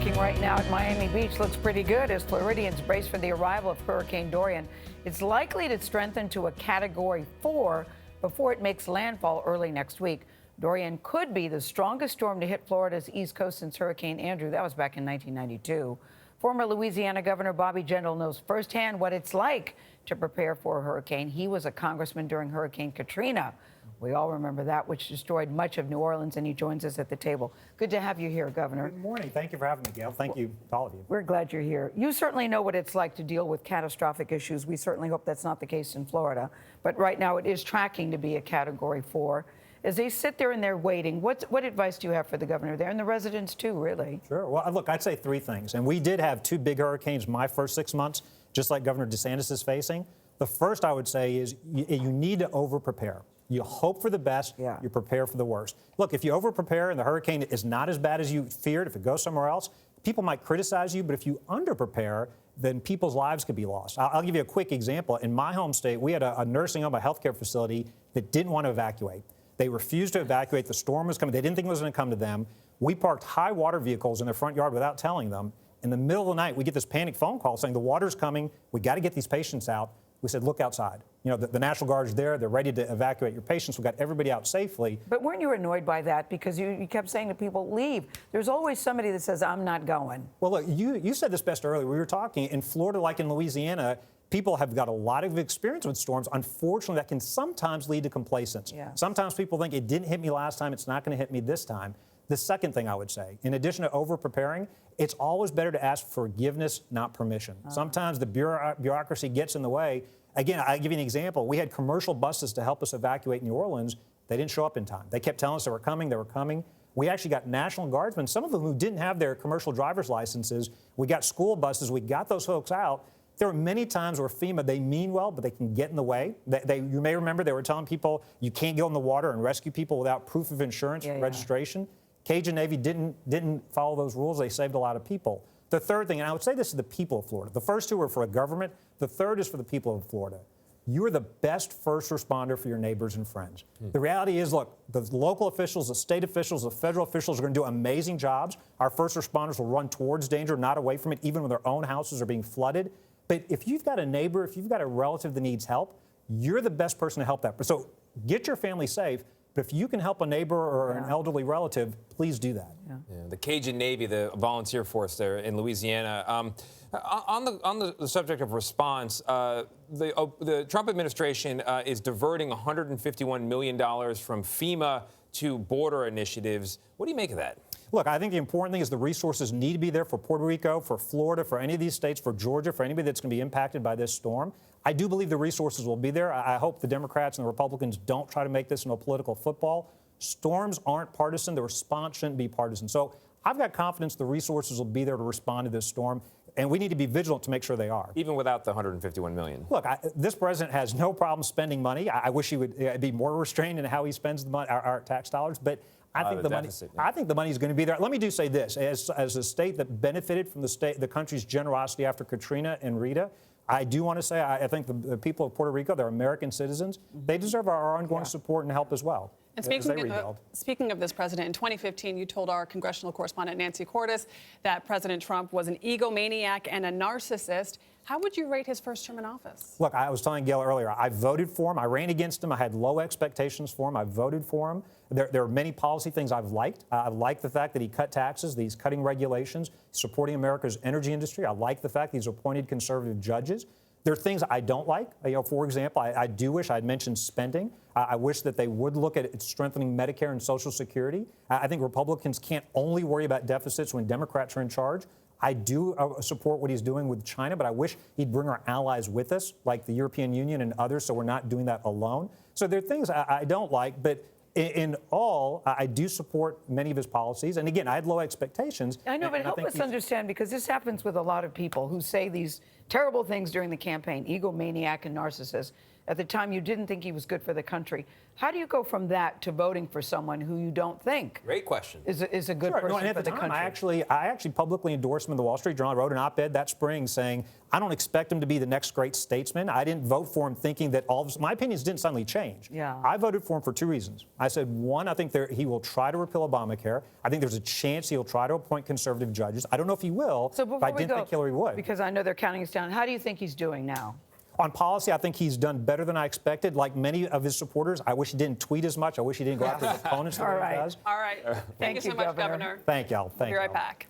looking right now at Miami Beach looks pretty good as Floridians brace for the arrival of Hurricane Dorian. It's likely to strengthen to a Category 4 before it makes landfall early next week. Dorian could be the strongest storm to hit Florida's East Coast since Hurricane Andrew. That was back in 1992. Former Louisiana Governor Bobby Jindal knows firsthand what it's like to prepare for a hurricane. He was a congressman during Hurricane Katrina. We all remember that, which destroyed much of New Orleans, and he joins us at the table. Good to have you here, Governor. Good morning. Thank you for having me, Gayle. Thank you to all of you. We're glad you're here. You certainly know what it's like to deal with catastrophic issues. We certainly hope that's not the case in Florida. But right now it is tracking to be a Category 4. As they sit there and they're waiting, what advice do you have for the governor there and the residents too, really? Sure. Well, look, I'd say three things. And we did have two big hurricanes my first 6 months, just like Governor DeSantis is facing. The first I would say is you need to over-prepare. You hope for the best, you prepare for the worst. Look, if you over-prepare and the hurricane is not as bad as you feared, if it goes somewhere else, people might criticize you, but if you under-prepare, then people's lives could be lost. I'll give you a quick example. In my home state, we had a nursing home, a healthcare facility that didn't want to evacuate. They refused to evacuate. The storm was coming. They didn't think it was going to come to them. We parked high water vehicles in their front yard without telling them. In the middle of the night, we get this panic phone call saying the water's coming. We got to get these patients out. We said, look outside. You know, the National Guard's there. They're ready to evacuate your patients. We got everybody out safely. But weren't you annoyed by that? Because you kept saying to people, leave. There's always somebody that says, I'm not going. Well, look, you said this best earlier. We were talking in Florida, like in Louisiana, people have got a lot of experience with storms. Unfortunately, that can sometimes lead to complacence. Yeah. Sometimes people think it didn't hit me last time. It's not going to hit me this time. The second thing I would say, in addition to over-preparing, it's always better to ask forgiveness, not permission. Sometimes the bureaucracy gets in the way. Again, I'll give you an example. We had commercial buses to help us evacuate New Orleans. They didn't show up in time. They kept telling us they were coming, they were coming. We actually got National Guardsmen, some of them who didn't have their commercial driver's licenses. We got school buses. We got those folks out. There were many times where FEMA, they mean well, but they can get in the way. You may remember they were telling people you can't go in the water and rescue people without proof of insurance, registration. Cajun Navy didn't follow those rules. They saved a lot of people. The third thing, and I would say this to the people of Florida. The first two are for a government. The third is for the people of Florida. You are the best first responder for your neighbors and friends. The reality is, look, the local officials, the state officials, the federal officials are going to do amazing jobs. Our first responders will run towards danger, not away from it, even when their own houses are being flooded. But if you've got a neighbor, if you've got a relative that needs help, you're the best person to help that. So get your family safe. But if you can help a neighbor or an elderly relative, please do that. The Cajun Navy, the volunteer force there in Louisiana. On the subject of response, the Trump administration is diverting $151 million from FEMA to border initiatives. What do you make of that? Look, I think the important thing is the resources need to be there for Puerto Rico, for Florida, for any of these states, for Georgia, for anybody that's going to be impacted by this storm. I do believe the resources will be there. I hope the Democrats and the Republicans don't try to make this into a political football. Storms aren't partisan. The response shouldn't be partisan. So I've got confidence the resources will be there to respond to this storm, and we need to be vigilant to make sure they are. Even without the $151 million. Look, this president has no problem spending money. I wish he would be more restrained in how he spends the money, our tax dollars, but I think the money is going to be there. Let me say this: as a state that benefited from the country's generosity after Katrina and Rita, I do want to say I think the people of Puerto Rico, they're American citizens. They deserve our ongoing support and help as well. And speaking of this president, in 2015, you told our congressional correspondent Nancy Cordes that President Trump was an egomaniac and a narcissist. How would you rate his first term in office? Look, I was telling Gayle earlier, I voted for him. I ran against him. I had low expectations for him. I voted for him. There are many policy things I've liked. I like the fact that he cut taxes, that he's cutting regulations, supporting America's energy industry. I like the fact that he's appointed conservative judges. There are things I don't like. For example, I do wish I'd mentioned spending. I wish that they would look at strengthening Medicare and Social Security. I think Republicans can't only worry about deficits when Democrats are in charge. I do support what he's doing with China, but I wish he'd bring our allies with us, like the European Union and others, so we're not doing that alone. So there are things I don't like, but in all, I do support many of his policies. And again, I had low expectations. I know, but help us understand, because this happens with a lot of people who say these terrible things during the campaign, egomaniac and narcissist. At the time, you didn't think he was good for the country. How do you go from that to voting for someone who you don't think Great question. is a good Sure. person No, and at for the the time, country? I actually publicly endorsed him in the Wall Street Journal. I wrote an op-ed that spring saying, I don't expect him to be the next great statesman. I didn't vote for him thinking that my opinions didn't suddenly change. Yeah. I voted for him for two reasons. I said, one, I think he will try to repeal Obamacare. I think there's a chance he'll try to appoint conservative judges. I don't know if he will, So but before I we didn't go, think Hillary would. because I know they're counting us down, how do you think he's doing now? On policy, I think he's done better than I expected. Like many of his supporters, I wish he didn't tweet as much. I wish he didn't go after his opponents the way he does. All right. Thank you so much, Governor. Governor. Thank y'all. We'll be right back.